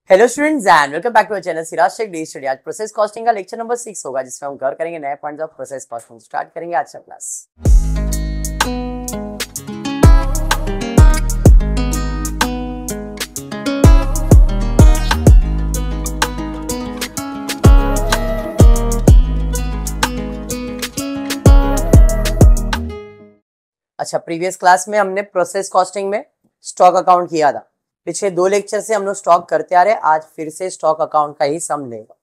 Hello students and welcome back to our channel Siraj Tech Daily Study. आज process costing का lecture number 6 होगा, जिसमें हम कवर करेंगे नए points of process costing. Start करेंगे आज का क्लास। अच्छा, प्रीवियस क्लास में हमने प्रोसेस कॉस्टिंग में स्टॉक अकाउंट किया था। पिछले 2 लेक्चर से हम लोग स्टॉक करते आ रहे हैं। आज फिर से स्टॉक अकाउंट का ही सम लेगा।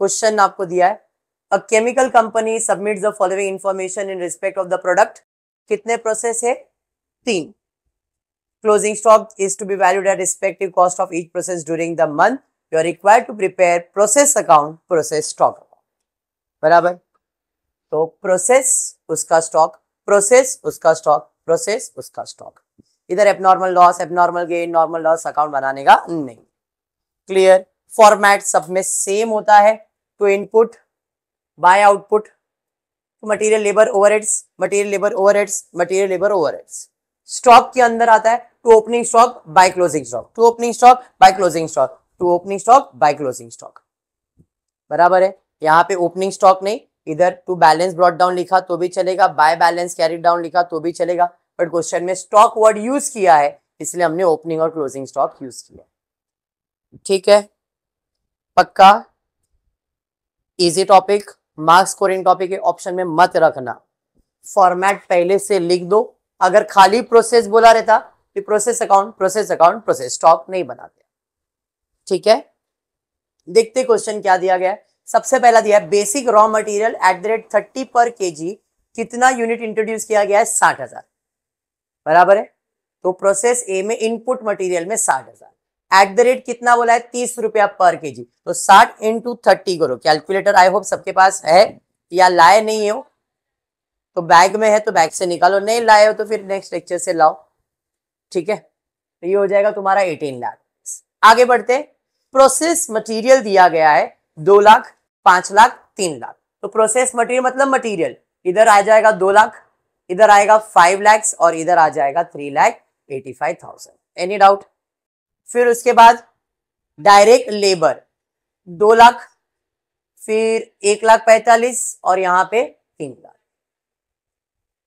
क्वेश्चन आपको दिया है, a chemical company submits the following information in respect of the product. कितने प्रोसेस है? 3। Closing stock is to be valued at respective cost of each process during the month. You are required to prepare process account, process stock account. बराबर। तो process उसका stock, process उसका stock, process उसका stock. इधर abnormal loss, abnormal gain, normal loss account बनाने का नहीं। Clear. Format सब में सेम होता है। To input by output, material labour overheads, material labour overheads, material labour overheads. Stock के अंदर आता है to opening stock by closing stock, to opening stock by closing stock, to opening stock by closing stock. बराबर है। यहाँ पे opening stock नहीं, इधर टू बैलेंस ब्रॉट डाउन लिखा तो भी चलेगा, बाय बैलेंस कैरिड डाउन लिखा तो भी चलेगा, बट क्वेश्चन में स्टॉक वर्ड यूज किया है, इसलिए हमने ओपनिंग और क्लोजिंग स्टॉक यूज किया। ठीक है, पक्का easy topic, marks scoring topic है। ऑप्शन में मत रखना, फॉर्मेट पहले से लिख दो। अगर खाली प्रोसेस बोला रहता तो process account, process account, process stock नहीं बनाते। ठीक है, देखते क्वेश्चन क्या दिया गया है। सबसे पहला दिया है, basic raw material at the rate 30 पर केजी कितना यूनिट इंट्रोड्यूस किया गया है? 60,000। बराबर है। तो प्रोसेस ए में इनपुट मटेरियल में 60,000, एट द रेट कितना बोला है? 30 रुपया पर केजी। तो 60 इंटू 30 करो। कैलकुलेटर आई होप सबके पास है, या लाए नहीं हो तो बैग में है तो बैग से निकालो, नहीं लाए हो तो फिर नेक्स्ट लेक्चर से लाओ। ठीक है, तो ये हो जाएगा तुम्हारा 18 लाख। आगे बढ़ते, प्रोसेस मटेरियल दिया गया है 2 लाख, 5 लाख, 3 लाख। तो प्रोसेस मटेरियल मतलब मटेरियल, इधर आ जाएगा 2 लाख, इधर आएगा 5 लाख और इधर आ जाएगा 3,85,000। Any doubt? फिर उसके बाद डायरेक्ट लेबर 2 लाख, फिर 1,45,000 और यहाँ पे 3 लाख।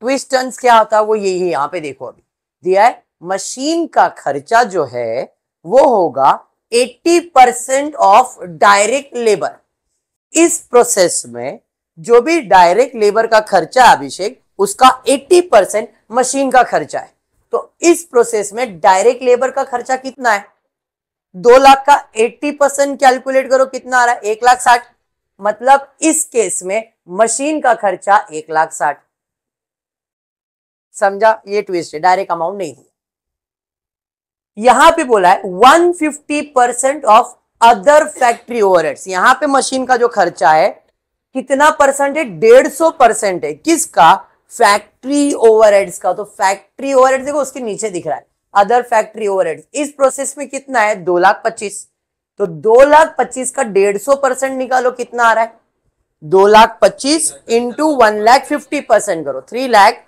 ट्विस्ट टर्न्स क्या होता है वो यही यहाँ पे देखो, अभी दिया है मशीन का खर्चा जो है वो होगा 80% ऑफ डायरेक्ट लेबर। इस प्रोसेस में जो भी डायरेक्ट लेबर का खर्चा है अभिषेक, उसका 80% मशीन का खर्चा है। तो इस प्रोसेस में डायरेक्ट लेबर का खर्चा कितना है? 2 लाख का 80% कैलकुलेट करो, कितना आ रहा है? 1,60,000। मतलब इस केस में मशीन का खर्चा 1,60,000। समझा? ये ट्विस्ट है, डायरेक्ट अमाउंट नहीं दिया। यहां पे बोला है 150% ऑफ अदर फैक्ट्री ओवरहेड्स। यहां पे मशीन का जो खर्चा है कितना परसेंट है? 150% है। किसका? फैक्ट्री ओवरहेड्स का। तो फैक्ट्री ओवरहेड्स देखो उसके नीचे दिख रहा है अदर फैक्ट्री ओवरहेड्स। इस प्रोसेस में कितना है? 2,25,000। तो 2,25,000 का 150% निकालो, कितना आ रहा है? 2,25,000 इंटू 1,50% करो, 3 लाख।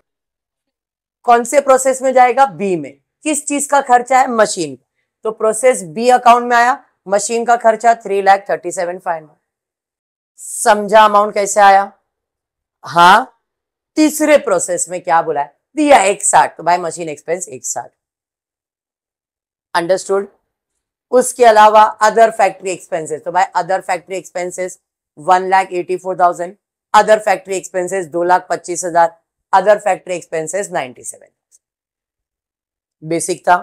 कौन से प्रोसेस में जाएगा? बी में। किस चीज का खर्चा है? मशीन का। तो प्रोसेस बी अकाउंट में आया, मशीन का खर्चा 3,37,500। समझा अमाउंट कैसे आया? हाँ। तीसरे प्रोसेस में क्या बोला है? दिया 1,60, तो भाई मशीन एक्सपेंस 1,60। अंडरस्टूड? उसके अलावा अदर फैक्ट्री एक्सपेंसेस, तो भाई other factory expenses 1,84,000, other factory expenses 2,25,000, other factory expenses 97,000। Basic था।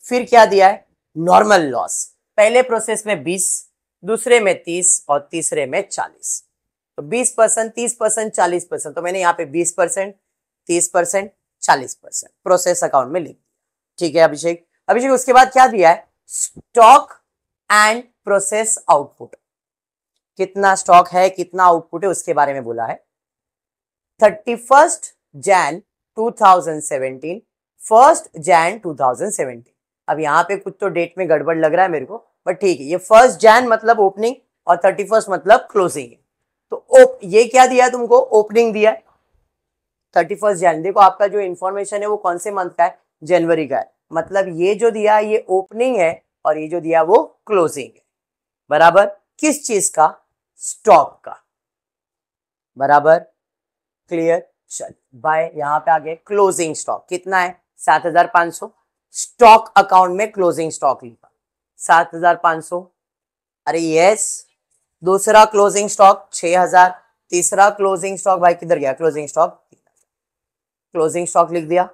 फिर क्या दिया है? Normal loss. पहले प्रोसेस में 20, दूसरे में 30 और तीसरे में 40। तो 20%, 30%, 40%। तो मैंने यहाँ पे 20%, 30%, 40% प्रोसेस अकाउंट में लिख दिया। ठीक है अभिषेक। अभिषेक उसके बाद क्या दिया है? Stock and process output. कितना स्टॉक है, कितना आउटपुट है, उसके बारे में बोला है। 31 Jan 2017, 1 Jan 2017। अब यहाँ पे कुछ तो डेट में गड़बड़ लग रहा है मेरे को, बट ठीक है। ये 1 Jan मतलब ओपनिंग और 31 मतलब क्लोजिंग है। तो ये क्या दिया है तुमको? ओपनिंग दिया है 31 Jan। देखो आपका जो इंफॉर्मेशन है वो कौन से मंथ का है? जनवरी का है। मतलब ये जो दिया है ये ओपनिंग है और ये जो दिया वो क्लोजिंग है। बराबर किस चीज का, स्टॉक का, बराबर क्लियर। चल बाय, यहां पे आ गए क्लोजिंग स्टॉक कितना है 7500, स्टॉक अकाउंट में क्लोजिंग स्टॉक लिखा 7500, अरे यस। दूसरा क्लोजिंग स्टॉक 6000, तीसरा क्लोजिंग स्टॉक भाई किधर गया, क्लोजिंग स्टॉक, क्लोजिंग स्टॉक लिख दिया।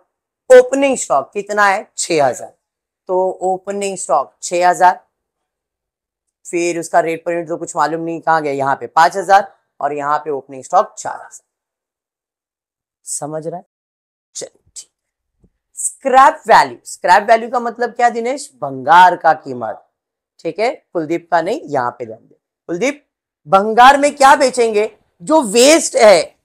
ओपनिंग स्टॉक कितना है 6000, तो ओपनिंग स्टॉक 6000, फिर उसका रेट पर यूनिट तो कुछ मालूम नहीं, कहाँ गया, यहाँ पे 5000 और यहाँ पे ओपनिंग स्टॉक 4000, समझ रहा है। चलिए ठीक। स्क्रैप वैल्यू, स्क्रैप वैल्यू का मतलब क्या दिनेश, भंगार का कीमत, ठीक है, कुलदीप का नहीं, यहाँ पे ध्यान दे। कुलदीप भंगार में क्या बेचेंगे, जो वेस्ट है,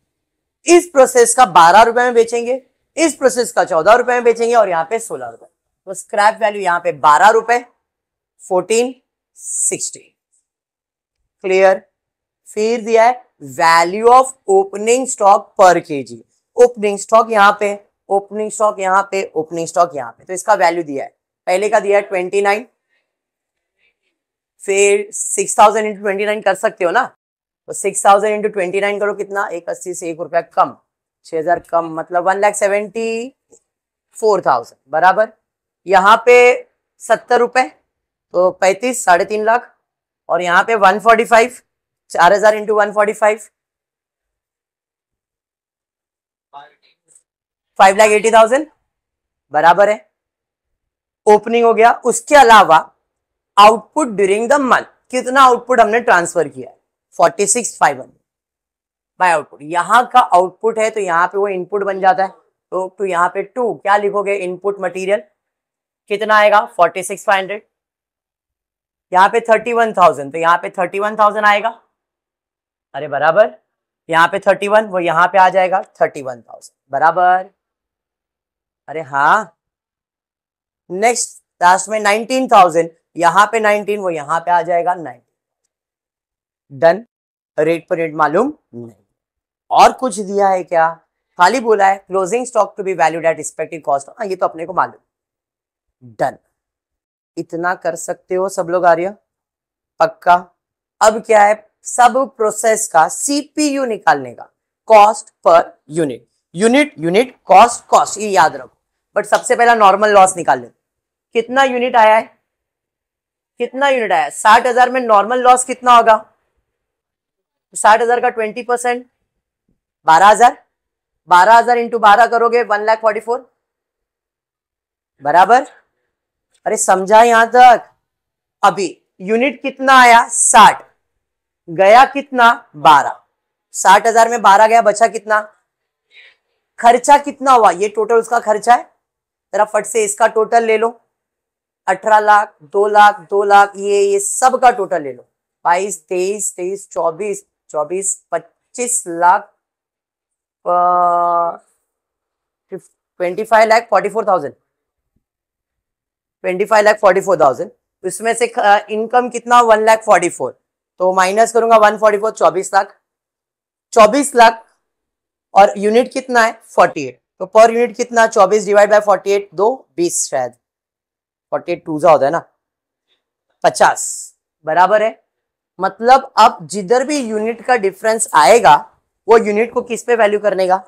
इस प्रोसेस का 12 रुपए में बेचेंगे, इस प्रोसेस का 14 रुपए में बेचेंगे और यहाँ पे 16 रुपए, तो स्क्रैप वैल्यू यहाँ पे 12 रुपए 1460, क्लियर। फिर दिया है वैल्यू ऑफ ओपनिंग स्टॉक पर केजी, ओपनिंग स्टॉक यहाँ पे, ओपनिंग स्टॉक यहाँ पे, ओपनिंग स्टॉक यहाँ पे, तो इसका वैल्यू दिया है, पहले का दिया है 29, फिर 6000 इंटू 29 कर सकते हो ना, तो 6000 इंटू 29 करो कितना, 180 से 1 रुपया कम, 6000 कम मतलब 1,74,000, बराबर। यहाँ पे 70 रुपए तो 35, 3.5 लाख, और यहाँ पे 145, 4000 इंटू 145, 5,80,000, बराबर है, ओपनिंग हो गया। उसके अलावा आउटपुट ड्यूरिंग द मंथ, कितना आउटपुट हमने ट्रांसफर किया है 46,500 बाय आउटपुट, यहां का आउटपुट है तो यहाँ पे वो इनपुट बन जाता है, तो यहाँ पे 2 क्या लिखोगे, इनपुट मटेरियल कितना आएगा 46,500, यहाँ पे 31,000 तो यहाँ पे 31,000 आएगा, अरे बराबर, यहाँ पे 31 वो यहाँ पे आ जाएगा 31,000, बराबर, अरे हाँ। नेक्स्ट लास्ट में 19,000, यहाँ पे 19 वो यहाँ पे आ जाएगा 19, डन। रेट पर रेट मालूम नहीं, और कुछ दिया है क्या, खाली बोला है closing stock to be valued at respective cost, ये तो अपने को मालूम, डन। इतना कर सकते हो सब लोग, आर्य पक्का। अब क्या है, सब प्रोसेस का सीपीयू निकालने का, cost per unit, unit unit cost cost, ये याद रखो, बट सबसे पहला नॉर्मल लॉस निकाल ले, कितना यूनिट आया है, कितना यूनिट आया है 60,000 में नॉर्मल लॉस कितना होगा, 60,000 का 20%, 12,000, 12,000 इंटू 12 करोगे 1,44,000, बराबर। अरे समझा यहां तक, अभी यूनिट कितना आया 60, गया कितना 12, 60,000 में 12 गया, बचा कितना, खर्चा कितना हुआ, ये टोटल उसका खर्चा है, जरा फट से इसका टोटल ले लो, 18 लाख, 2 लाख, 2 लाख, ये सब का टोटल ले लो, 22, 23, 23, 24, 24, 25 लाख, 25,44,000, 25,44,000, इसमें से इनकम कितना 1,44,000, तो माइनस करूंगा 144, 24 लाख, 24 लाख, और यूनिट कितना है 48, तो पर यूनिट कितना 24 डिवाइड बाय 48, 2 20, शायद 48 टूजा होता है ना 50, बराबर है। मतलब अब जिधर भी यूनिट का डिफरेंस आएगा वो यूनिट को किस पे वैल्यू करने का,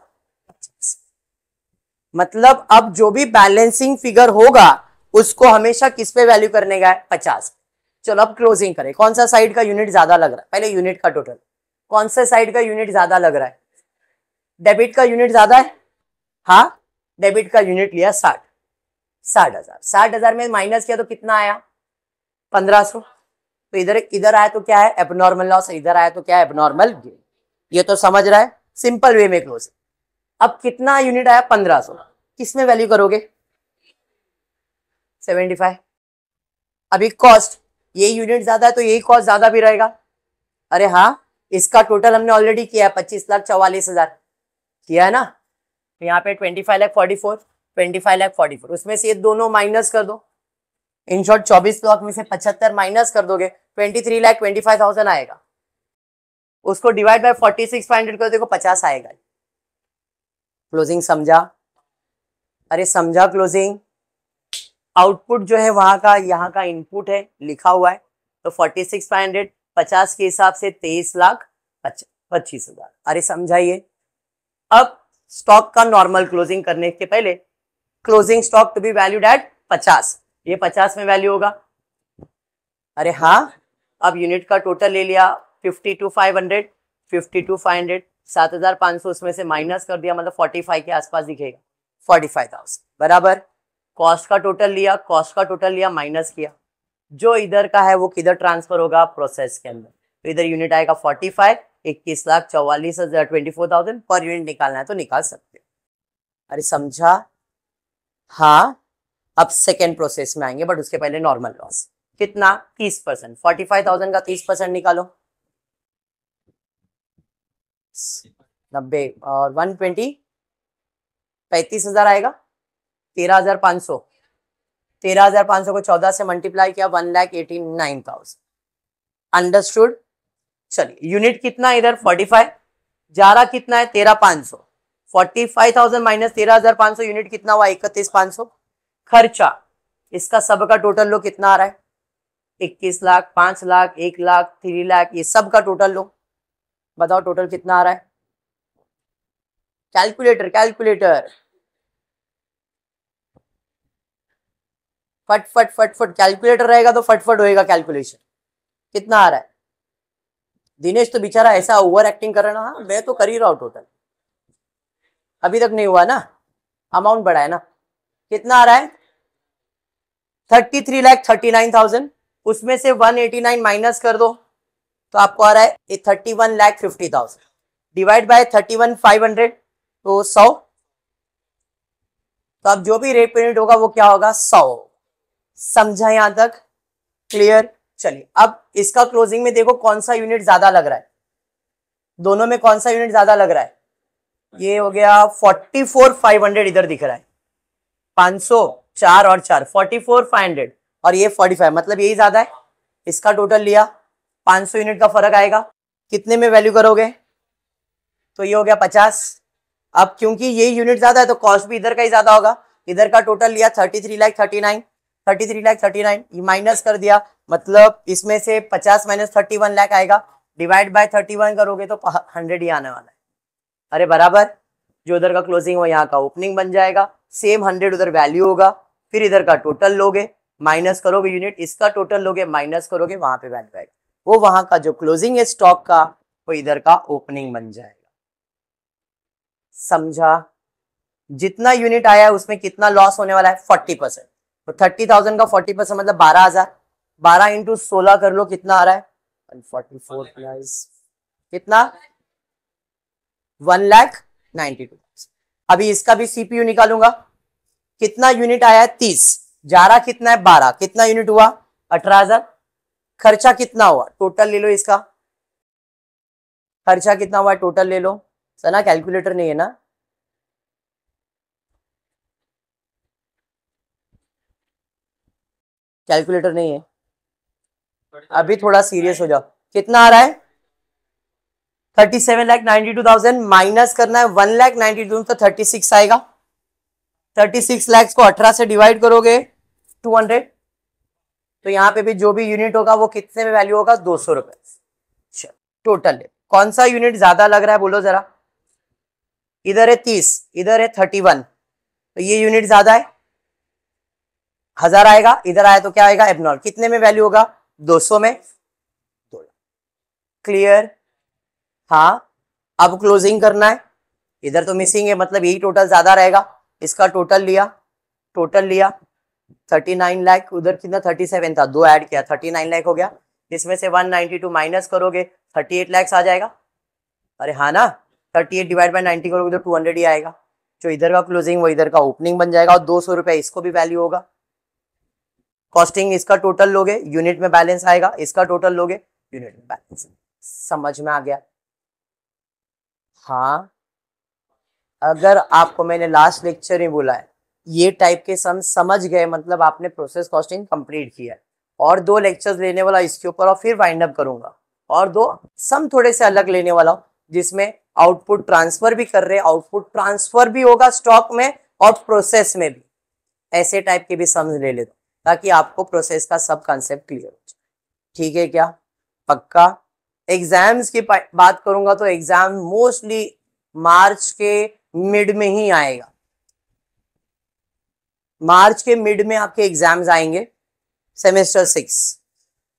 मतलब अब जो भी बैलेंसिंग फिगर होगा उसको हमेशा किस पे वैल्यू करने का है 50। चलो अब क्लोजिंग करें, कौन सा साइड का यूनिट ज्यादा लग रहा है, पहले यूनिट का टोटल, कौन से साइड का यूनिट ज्यादा लग रहा है, डेबिट का यूनिट ज्यादा है, हाँ डेबिट का यूनिट लिया 60, 60,000, 60,000 में माइनस किया तो कितना आया 1,500, तो इधर इधर आया तो क्या है एबनॉर्मल लॉस, इधर आया तो क्या है एबनॉर्मल गेन, ये तो समझ रहा है, सिंपल वे में क्लोज। अब कितना यूनिट आया 1,500, किस में वैल्यू करोगे 75, अभी कॉस्ट, ये यूनिट ज्यादा है तो यही कॉस्ट ज्यादा भी रहेगा, अरे हाँ इसका टोटल हमने ऑलरेडी किया है 25,44,000 किया है ना, तो यहाँ पे 25,44,000, 25,44,000, उसमें से ये दोनों माइनस कर दो, इन शॉर्ट 24 लाख में से 75 माइनस कर दोगे 23,25,000 आएगा, उसको डिवाइड बाय 46,500 कर देखो 50 आएगा। क्लोजिंग समझा, अरे समझा क्लोजिंग। आउटपुट जो है वहां का यहाँ का इनपुट है लिखा हुआ है, तो 46,500 50 के हिसाब से 23,25,000। अरे समझाइए। अब स्टॉक का नॉर्मल क्लोजिंग करने के पहले closing stock to be valued at 50, ये 50 में वैल्यू होगा। अरे हाँ, अब यूनिट का टोटल ले लिया 52,500, 52,500 7,500 उसमें से माइनस कर दिया, मतलब 45 के आसपास दिखेगा, 45,000 बराबर। कॉस्ट का टोटल लिया, कॉस्ट का टोटल लिया माइनस किया, जो इधर का है वो किधर ट्रांसफर होगा, प्रोसेस के अंदर। तो इधर यूनिट आएगा 45, 21,44,000 24,000 पर यूनिट निकालना है तो निकाल सकते हो। अरे समझा। हाँ, अब सेकेंड प्रोसेस में आएंगे, बट उसके पहले नॉर्मल लॉस कितना, 30%, 45,000 का 30% निकालो, 90 और 120, 35,000 आएगा, 13,500, 13,500 को 14 से मल्टीप्लाई किया, 1,89,000। अंडरस्टूड। चलिए यूनिट कितना इधर 45, जा रहा कितना है 13,500, 45,000 माइनस 13,500 यूनिट कितना हुआ 31,500। खर्चा इसका सबका टोटल लो कितना आ रहा है, 21 लाख, 5 लाख, 1 लाख, 3 लाख, ये सब का टोटल लो, बताओ टोटल कितना आ रहा है। कैलकुलेटर कैलकुलेटर, फट फट फट फट, कैलकुलेटर रहेगा तो फटफट होएगा कैलकुलेशन। कितना आ रहा है दिनेश, तो बेचारा ऐसा ओवर एक्टिंग कर रहा है ना, मैं तो कर ही रहा हूं टोटल, अभी तक नहीं हुआ ना, अमाउंट बड़ा है ना। कितना आ रहा है 33,39,000, उसमें से 189 माइनस कर दो तो आपको आ रहा है 31,50,000 डिवाइड बाय 31,500 तो 100। तो अब जो भी रेट पर यूनिट होगा वो क्या होगा 100। समझा यहां तक, क्लियर। चलिए अब इसका क्लोजिंग में देखो कौन सा यूनिट ज्यादा लग रहा है, दोनों में कौन सा यूनिट ज्यादा लग रहा है, ये हो गया 44,500 इधर दिख रहा है, 500 4 और 4 44,500 और ये 45, मतलब यही ज्यादा है। इसका टोटल लिया 500 यूनिट का फर्क आएगा, कितने में वैल्यू करोगे, तो ये हो गया 50। अब क्योंकि ये यूनिट ज्यादा है तो कॉस्ट भी इधर का ही ज्यादा होगा, इधर का टोटल लिया 33,39,000 माइनस कर दिया, मतलब इसमें से 50 माइनस 31 लाख आएगा, डिवाइड बाय 31 करोगे तो 100 ही आने वाला है। अरे बराबर, जो उधर का क्लोजिंग हो यहाँ का ओपनिंग बन जाएगा, सेम 100 उधर वैल्यू होगा, फिर इधर का टोटल लोगे माइनस करोगे यूनिट, इसका टोटल लोगे माइनस करोगे, वहां पे वैल्यू आएगा, वो वहां का जो क्लोजिंग है स्टॉक का वो इधर का ओपनिंग बन जाएगा। समझा। जितना यूनिट आया है उसमें कितना लॉस होने वाला है 40%, तो 30,000 का 40% मतलब 12,000, 12 इंटू 16 कर लो कितना आ रहा है 144 प्लस कितना 1,92,000। अभी इसका भी सीपीयू निकालूंगा, कितना यूनिट आया है 30, जा रहा कितना है 12, कितना यूनिट हुआ 18,000। खर्चा कितना हुआ टोटल ले लो, इसका खर्चा कितना हुआ टोटल ले लो, सना कैलकुलेटर नहीं है ना, कैलकुलेटर नहीं है, अभी थोड़ा सीरियस हो जाओ। कितना आ रहा है 37,92,000 माइनस करना है 1,92,000 तो 36 आएगा, 36 लाख को 18 से डिवाइड करोगे 200, तो यहाँ पे भी जो भी यूनिट होगा वो कितने में वैल्यू होगा 200 रुपए टोटल। कौन सा यूनिट ज्यादा लग रहा है बोलो जरा, इधर है 30, इधर है 31, तो ये यूनिट ज्यादा है, 1000 आएगा, इधर आया तो क्या आएगा एबनॉर्मल, कितने में वैल्यू होगा 200 में, क्लियर। हाँ, अब क्लोजिंग करना है, इधर तो मिसिंग है मतलब यही टोटल ज्यादा रहेगा, इसका टोटल लिया 39 लाख, उधर कितना 37 था, 2 ऐड किया 39 लाख हो गया, इसमें से 192 माइनस करोगे 38 लाख आ जाएगा। अरे हाँ ना, 38 डिवाइड बाय 90 करोगे तो 200 ही आएगा, जो इधर का क्लोजिंग वो इधर का ओपनिंग बन जाएगा, और 200 रुपए इसको भी वैल्यू होगा। कॉस्टिंग इसका टोटल लोगे यूनिट में बैलेंस आएगा, इसका टोटल लोगे यूनिट में बैलेंस। समझ में आ गया। हाँ, अगर आपको मैंने लास्ट लेक्चर ही बोला है ये टाइप के सम समझ गए मतलब आपने प्रोसेस कॉस्टिंग कंप्लीट किया है। और 2 लेक्चर्स लेने वाला इसके ऊपर और फिर वाइंड अप करूंगा, और 2 सम थोड़े से अलग लेने वाला हूं जिसमें आउटपुट ट्रांसफर भी कर रहे, आउटपुट ट्रांसफर भी होगा स्टॉक में और प्रोसेस में भी, ऐसे टाइप के भी सम्स ले लेता ताकि आपको प्रोसेस का सब कॉन्सेप्ट क्लियर हो जाए। ठीक है क्या? पक्का। एग्जाम्स की बात करूंगा तो एग्जाम मोस्टली मार्च के मिड में ही आएगा। मार्च के मिड में आपके एग्जाम्स आएंगे सेमेस्टर 6,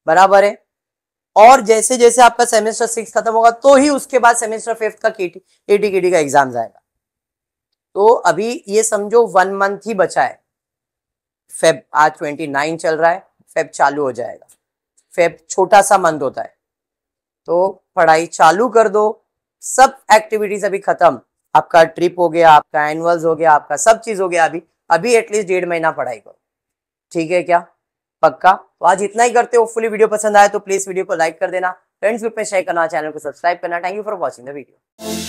बराबर है। और जैसे जैसे आपका सेमेस्टर 6 खत्म होगा तो ही उसके बाद सेमेस्टर 5 का एटी का एग्जाम्स आएगा। तो अभी ये समझो 1 मंथ ही बचा है। फेब आज 29 चल रहा है, फेब चालू हो जाएगा। फेब छोटा सा मंथ होता है, तो पढ़ाई चालू कर दो। सब एक्टिविटीज अभी खत्म, आपका ट्रिप हो गया, आपका एनुअल्स हो गया, आपका सब चीज हो गया। अभी एटलीस्ट 1.5 महीना पढ़ाई करो, ठीक है क्या? पक्का। तो आज इतना ही करते हो। फुली वीडियो पसंद आए तो प्लीज वीडियो को लाइक कर देना, फ्रेंड्स ग्रुप में शेयर करना, चैनल को सब्सक्राइब करना। Thank you for watching the video.